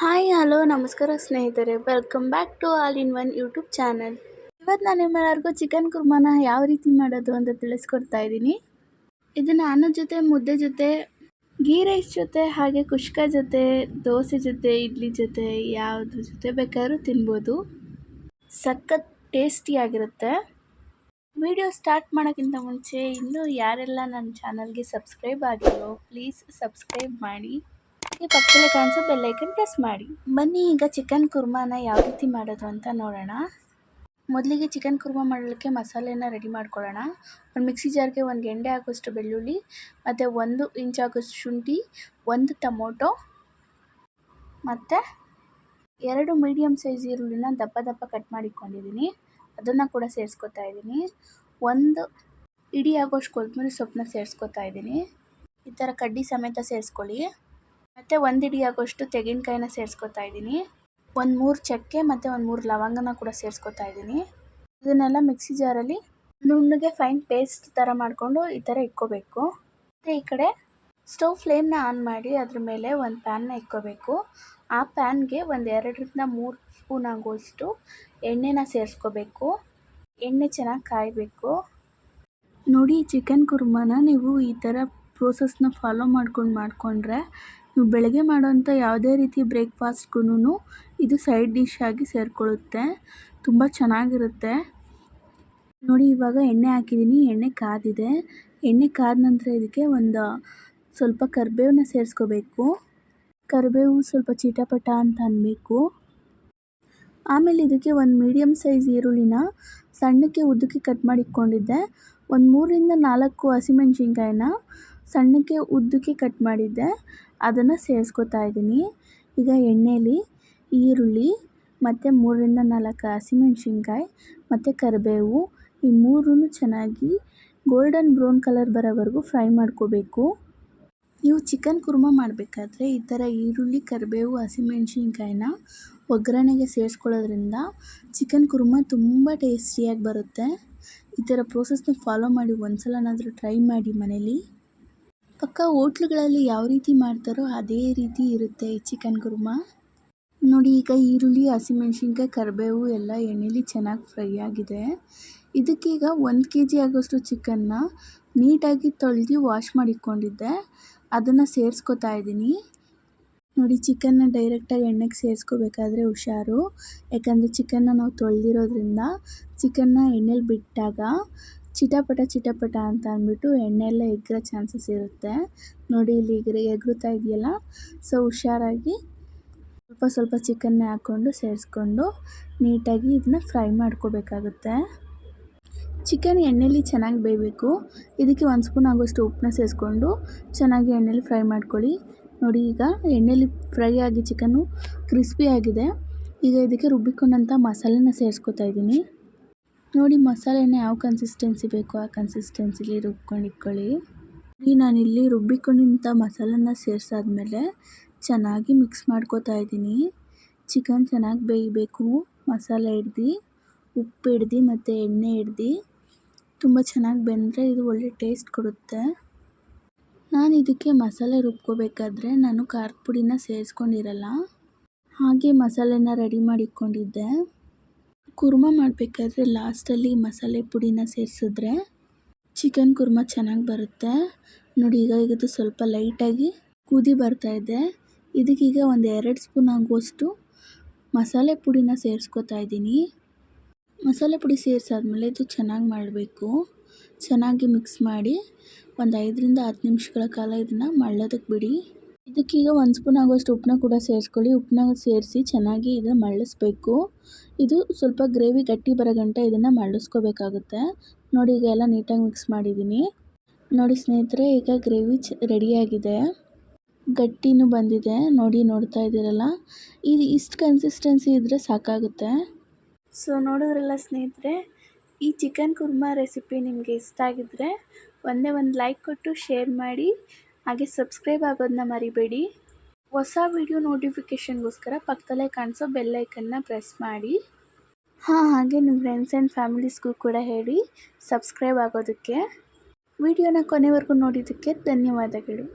Hi hello ನಮಸ್ಕಾರ ಸ್ನೇಹಿತರೆ, welcome back to all in one YouTube channel. ಇವತ್ತು ನಾನು ನಿಮ್ಮೆಲ್ಲರಿಗೂ ಚಿಕನ್ ಕುರ್ಮಾನ ಯಾವ ರೀತಿ ಮಾಡೋದು ಅಂತ ತಿಳಿಸ್ಕೊಡ್ತಾ ಇದ್ದೀನಿ. ಇದನ್ನು ಅನ್ನದ ಜೊತೆ, ಮುದ್ದೆ ಜೊತೆ, ಗೀ ರೈಸ್ ಜೊತೆ, ಹಾಗೆ ಕುಷ್ಕ ಜೊತೆ, ದೋಸೆ ಜೊತೆ, ಇಡ್ಲಿ ಜೊತೆ, ಯಾವುದ್ರ ಜೊತೆ ಬೇಕಾದ್ರೂ ತಿನ್ಬೋದು. ಸಖತ್ ಟೇಸ್ಟಿಯಾಗಿರುತ್ತೆ. ವಿಡಿಯೋ ಸ್ಟಾರ್ಟ್ ಮಾಡೋಕ್ಕಿಂತ ಮುಂಚೆ ಇನ್ನೂ ಯಾರೆಲ್ಲ ನನ್ನ ಚಾನಲ್ಗೆ ಸಬ್ಸ್ಕ್ರೈಬ್ ಆಗಿಲ್ಲೋ ಪ್ಲೀಸ್ ಸಬ್ಸ್ಕ್ರೈಬ್ ಮಾಡಿ. ಪಕ್ಕದಲ್ಲಿ ಕಾಣಿಸೋ ಬೆಲ್ ಐಕನ್ ಪ್ರೆಸ್ ಮಾಡಿ. ಬನ್ನಿ ಈಗ ಚಿಕನ್ ಕುರ್ಮಾನ ಯಾವ ರೀತಿ ಮಾಡೋದು ಅಂತ ನೋಡೋಣ. ಮೊದಲಿಗೆ ಚಿಕನ್ ಕುರ್ಮಾ ಮಾಡಲಿಕ್ಕೆ ಮಸಾಲೆನ ರೆಡಿ ಮಾಡ್ಕೊಳ್ಳೋಣ. ಒಂದು ಮಿಕ್ಸಿ ಜಾರ್ಗೆ ಒಂದು ಗೆಂಡೆ ಆಗೋಷ್ಟು ಬೆಳ್ಳುಳ್ಳಿ ಮತ್ತು 1 ಇಂಚ್ ಆಗೋಷ್ಟು ಶುಂಠಿ, 1 ಟೊಮೊಟೊ ಮತ್ತು 2 ಮೀಡಿಯಮ್ ಸೈಜ್ ಈರುಳ್ಳಿನ ದಪ್ಪ ಕಟ್ ಮಾಡಿಕೊಂಡಿದ್ದೀನಿ, ಅದನ್ನು ಕೂಡ ಸೇರಿಸ್ಕೊತಾ ಇದ್ದೀನಿ. 1 ಇಡೀ ಆಗೋಷ್ಟು ಕೊತ್ತಂಬರಿ ಸೊಪ್ಪನ್ನ ಸೇರಿಸ್ಕೊತಾ ಇದ್ದೀನಿ. ಈ ಥರ ಕಡ್ಡಿ ಸಮೇತ ಸೇರಿಸ್ಕೊಳ್ಳಿ. ಮತ್ತು 1 ಇಡೀ ಆಗೋಷ್ಟು ತೆಂಗಿನಕಾಯಿನ ಸೇರಿಸ್ಕೊತಾ ಇದ್ದೀನಿ. 3 ಚಕ್ಕೆ ಮತ್ತು 3 ಲವಂಗನ ಕೂಡ ಸೇರಿಸ್ಕೊತಾ ಇದ್ದೀನಿ. ಇದನ್ನೆಲ್ಲ ಮಿಕ್ಸಿ ಜಾರಲ್ಲಿ ನುಣ್ಣಗೆ ಫೈನ್ ಪೇಸ್ಟ್ ಥರ ಮಾಡಿಕೊಂಡು ಈ ಥರ ಇಟ್ಕೋಬೇಕು. ಮತ್ತು ಈ ಕಡೆ ಸ್ಟವ್ ಫ್ಲೇಮ್ನ ಆನ್ ಮಾಡಿ ಅದ್ರ ಮೇಲೆ ಒಂದು ಪ್ಯಾನ್ನ ಇಟ್ಕೋಬೇಕು. ಆ ಪ್ಯಾನ್ಗೆ 2 ರಿಂದ 3 ಸ್ಪೂನ್ ಆಗೋಷ್ಟು ಎಣ್ಣೆನ ಸೇರಿಸ್ಕೋಬೇಕು. ಎಣ್ಣೆ ಚೆನ್ನಾಗಿ ಕಾಯಬೇಕು. ನೋಡಿ, ಚಿಕನ್ ಕುರ್ಮಾನ ನೀವು ಈ ಥರ ಪ್ರೋಸೆಸ್ನ ಫಾಲೋ ಮಾಡಿಕೊಂಡ್ರೆ ನೀವು ಬೆಳಗ್ಗೆ ಮಾಡೋಂಥ ಯಾವುದೇ ರೀತಿ ಬ್ರೇಕ್ಫಾಸ್ಟ್ಗೂ ಇದು ಸೈಡ್ ಡಿಶ್ ಆಗಿ ಸೇರಿಕೊಳ್ಳುತ್ತೆ. ತುಂಬ ಚೆನ್ನಾಗಿರುತ್ತೆ. ನೋಡಿ, ಇವಾಗ ಎಣ್ಣೆ ಹಾಕಿದ್ದೀನಿ, ಎಣ್ಣೆ ಕಾದಿದೆ. ಎಣ್ಣೆ ಕಾದ ನಂತರ ಇದಕ್ಕೆ ಒಂದು ಸ್ವಲ್ಪ ಕರಿಬೇವನ್ನ ಸೇರಿಸ್ಕೋಬೇಕು. ಕರಿಬೇವು ಸ್ವಲ್ಪ ಚಿಟಪಟ ಅಂತ ಅನ್ನಬೇಕು. ಆಮೇಲೆ ಇದಕ್ಕೆ 1 ಮೀಡಿಯಮ್ ಸೈಜ್ ಈರುಳ್ಳಿನ ಸಣ್ಣಕ್ಕೆ ಉದ್ದಕ್ಕೆ ಕಟ್ ಮಾಡಿ ಇಟ್ಕೊಂಡಿದ್ದೆ. 3 ರಿಂದ 4 ಹಸಿಮೆಣ್ಸಿನ್ಕಾಯಿನ ಸಣ್ಣಕ್ಕೆ ಉದ್ದಕ್ಕೆ ಕಟ್ ಮಾಡಿದ್ದೆ, ಅದನ್ನು ಸೇರಿಸ್ಕೊತಾ ಇದ್ದೀನಿ. ಈಗ ಎಣ್ಣೆಯಲ್ಲಿ ಈರುಳ್ಳಿ ಮತ್ತು 3 ರಿಂದ 4 ಹಸಿಮೆಣ್ಸಿನ್ಕಾಯಿ ಮತ್ತು ಕರಿಬೇವು ಈ 3 ಚೆನ್ನಾಗಿ ಗೋಲ್ಡನ್ ಬ್ರೌನ್ ಕಲರ್ ಬರೋವರೆಗೂ ಫ್ರೈ ಮಾಡ್ಕೋಬೇಕು. ನೀವು ಚಿಕನ್ ಕುರ್ಮಾ ಮಾಡಬೇಕಾದ್ರೆ ಈ ಥರ ಈರುಳ್ಳಿ, ಕರಿಬೇವು, ಹಸಿಮೆಣ್ಸಿನ್ಕಾಯಿನ ಒಗ್ಗರಣೆಗೆ ಸೇರಿಸ್ಕೊಳ್ಳೋದ್ರಿಂದ ಚಿಕನ್ ಕುರ್ಮಾ ತುಂಬ ಟೇಸ್ಟಿಯಾಗಿ ಬರುತ್ತೆ. ಈ ಥರ ಪ್ರೋಸೆಸ್ನ ಫಾಲೋ ಮಾಡಿ ಒಂದ್ಸಲನಾದರೂ ಟ್ರೈ ಮಾಡಿ ಮನೇಲಿ. ಪಕ್ಕ ಹೋಟ್ಲುಗಳಲ್ಲಿ ಯಾವ ರೀತಿ ಮಾಡ್ತಾರೋ ಅದೇ ರೀತಿ ಇರುತ್ತೆ ಈ ಚಿಕನ್ ಕುರ್ಮಾ. ನೋಡಿ, ಈಗ ಈರುಳ್ಳಿ, ಹಸಿಮೆಣ್ಸಿನ್ಕಾಯಿ, ಕರಿಬೇವು ಎಲ್ಲ ಎಣ್ಣೆಲಿ ಚೆನ್ನಾಗಿ ಫ್ರೈ ಆಗಿದೆ. ಇದಕ್ಕೀಗ 1 kg ಆಗೋಷ್ಟು ಚಿಕನ್ನ ನೀಟಾಗಿ ತೊಳೆದು ವಾಶ್ ಮಾಡಿಕೊಂಡಿದ್ದೆ, ಅದನ್ನು ಸೇರಿಸ್ಕೊತಾ ಇದ್ದೀನಿ. ನೋಡಿ, ಚಿಕನ್ನ ಡೈರೆಕ್ಟಾಗಿ ಎಣ್ಣೆಗೆ ಸೇರಿಸ್ಕೋಬೇಕಾದ್ರೆ ಹುಷಾರು, ಯಾಕಂದರೆ ಚಿಕನ್ನ ನಾವು ತೊಳೆದಿರೋದ್ರಿಂದ ಚಿಕನ್ನ ಎಣ್ಣೆಲಿ ಬಿಟ್ಟಾಗ ಚಿಟಪಟ ಅಂತ ಅಂದ್ಬಿಟ್ಟು ಎಣ್ಣೆ ಎಲ್ಲ ಎಗ್ರೋ ಚಾನ್ಸಸ್ ಇರುತ್ತೆ. ನೋಡಿ, ಇಲ್ಲಿ ಎಗ್ರುತ್ತಾ ಇದೆಯಲ್ಲ, ಸೊ ಹುಷಾರಾಗಿ ಸ್ವಲ್ಪ ಚಿಕನ್ನ ಹಾಕ್ಕೊಂಡು ಸೇರಿಸ್ಕೊಂಡು ನೀಟಾಗಿ ಇದನ್ನ ಫ್ರೈ ಮಾಡ್ಕೋಬೇಕಾಗುತ್ತೆ. ಚಿಕನ್ ಎಣ್ಣೆಲಿ ಚೆನ್ನಾಗಿ ಬೇಯಬೇಕು. ಇದಕ್ಕೆ 1 ಸ್ಪೂನ್ ಆಗೋಷ್ಟು ಉಪ್ಪನ್ನ ಸೇರಿಸ್ಕೊಂಡು ಚೆನ್ನಾಗಿ ಎಣ್ಣೆಲಿ ಫ್ರೈ ಮಾಡ್ಕೊಳ್ಳಿ. ನೋಡಿ, ಈಗ ಎಣ್ಣೆಲಿ ಫ್ರೈ ಆಗಿ ಚಿಕನ್ನು ಕ್ರಿಸ್ಪಿ ಆಗಿದೆ. ಈಗ ಇದಕ್ಕೆ ರುಬ್ಬಿಕೊಂಡಂಥ ಮಸಾಲೆನ ಸೇರಿಸ್ಕೊತಾ ಇದ್ದೀನಿ. ನೋಡಿ, ಮಸಾಲೆನ ಯಾವ ಕನ್ಸಿಸ್ಟೆನ್ಸಿ ಬೇಕೋ ಆ ಕನ್ಸಿಸ್ಟೆನ್ಸಿಲಿ ರುಬ್ಕೊಂಡು ಇಟ್ಕೊಳ್ಳಿ. ನಾನಿಲ್ಲಿ ರುಬ್ಬಿಕೊಂಡಿಂಥ ಮಸಾಲೆನ ಸೇರಿಸಾದ್ಮೇಲೆ ಚೆನ್ನಾಗಿ ಮಿಕ್ಸ್ ಮಾಡ್ಕೋತಾ ಇದ್ದೀನಿ. ಚಿಕನ್ ಚೆನ್ನಾಗಿ ಬೇಯಬೇಕು, ಮಸಾಲೆ ಹಿಡ್ದು, ಉಪ್ಪು ಹಿಡ್ದು ಮತ್ತು ಎಣ್ಣೆ ಹಿಡ್ದು ತುಂಬ ಚೆನ್ನಾಗಿ ಬೆಂದರೆ ಇದು ಒಳ್ಳೆ ಟೇಸ್ಟ್ ಕೊಡುತ್ತೆ. ನಾನು ಇದಕ್ಕೆ ಮಸಾಲೆ ರುಬ್ಕೋಬೇಕಾದ್ರೆ ನಾನು ಖಾರದ ಪುಡಿನ ಸೇರಿಸ್ಕೊಂಡಿರಲ್ಲ, ಹಾಗೆ ಮಸಾಲೆನ ರೆಡಿ ಮಾಡಿ ಇಟ್ಕೊಂಡಿದ್ದೆ. ಕುರ್ಮಾ ಮಾಡಬೇಕಾದ್ರೆ ಲಾಸ್ಟಲ್ಲಿ ಮಸಾಲೆ ಪುಡಿನ ಸೇರಿಸಿದ್ರೆ ಚಿಕನ್ ಕುರ್ಮಾ ಚೆನ್ನಾಗಿ ಬರುತ್ತೆ. ನೋಡಿ, ಈಗ ಇದು ಸ್ವಲ್ಪ ಲೈಟಾಗಿ ಕುದಿ ಬರ್ತಾಯಿದೆ. ಇದಕ್ಕೀಗ 2 ಸ್ಪೂನ್ ಆಗುವಷ್ಟು ಮಸಾಲೆ ಪುಡಿನ ಸೇರಿಸ್ಕೊತಾ ಇದ್ದೀನಿ. ಮಸಾಲೆ ಪುಡಿ ಸೇರಿಸಾದ್ಮೇಲೆ ಇದು ಚೆನ್ನಾಗಿ ಮಾಡಬೇಕು. ಚೆನ್ನಾಗಿ ಮಿಕ್ಸ್ ಮಾಡಿ 5 ರಿಂದ 10 ನಿಮಿಷಗಳ ಕಾಲ ಇದನ್ನು ಮಳ್ಳೋದಕ್ಕೆ ಬಿಡಿ. ಇದಕ್ಕೀಗ 1 ಸ್ಪೂನ್ ಆಗೋಷ್ಟು ಉಪ್ಪನ್ನ ಕೂಡ ಸೇರಿಸ್ಕೊಳ್ಳಿ. ಉಪ್ಪನ್ನ ಸೇರಿಸಿ ಚೆನ್ನಾಗಿ ಇದನ್ನು ಮಳ್ಳಿಸ್ಬೇಕು. ಇದು ಸ್ವಲ್ಪ ಗ್ರೇವಿ ಗಟ್ಟಿ ಬರೋ ಗಂಟ ಇದನ್ನು ಮಳ್ಳಿಸ್ಕೋಬೇಕಾಗುತ್ತೆ. ನೋಡಿ, ಈಗ ಎಲ್ಲ ನೀಟಾಗಿ ಮಿಕ್ಸ್ ಮಾಡಿದ್ದೀನಿ. ನೋಡಿ ಸ್ನೇಹಿತರೆ, ಈಗ ಗ್ರೇವಿ ರೆಡಿಯಾಗಿದೆ, ಗಟ್ಟಿನೂ ಬಂದಿದೆ. ನೋಡ್ತಾ ಇದ್ದೀರಲ್ಲ, ಇದು ಇಷ್ಟು ಕನ್ಸಿಸ್ಟೆನ್ಸಿ ಇದ್ದರೆ ಸಾಕಾಗುತ್ತೆ. ಸೊ ನೋಡಿದ್ರಲ್ಲ ಸ್ನೇಹಿತರೆ, ಈ ಚಿಕನ್ ಕುರ್ಮಾ ರೆಸಿಪಿ ನಿಮಗೆ ಇಷ್ಟ ಆಗಿದ್ದರೆ ಒಂದೇ ಒಂದು ಲೈಕ್ ಕೊಟ್ಟು ಶೇರ್ ಮಾಡಿ, ಹಾಗೆ ಸಬ್ಸ್ಕ್ರೈಬ್ ಆಗೋದನ್ನ ಮರಿಬೇಡಿ. ಹೊಸ ವಿಡಿಯೋ ನೋಟಿಫಿಕೇಷನ್ಗೋಸ್ಕರ ಪಕ್ಕದಲ್ಲೇ ಕಾಣಿಸೋ ಬೆಲ್ ಐಕನ್ನ ಪ್ರೆಸ್ ಮಾಡಿ. ಹಾಗೆ ನಿಮ್ಮ ಫ್ರೆಂಡ್ಸ್ ಆ್ಯಂಡ್ ಫ್ಯಾಮಿಲೀಸ್ಗೂ ಕೂಡ ಹೇಳಿ ಸಬ್ಸ್ಕ್ರೈಬ್ ಆಗೋದಕ್ಕೆ. ವಿಡಿಯೋನ ಕೊನೆವರೆಗೂ ನೋಡಿದ್ದಕ್ಕೆ ಧನ್ಯವಾದಗಳು.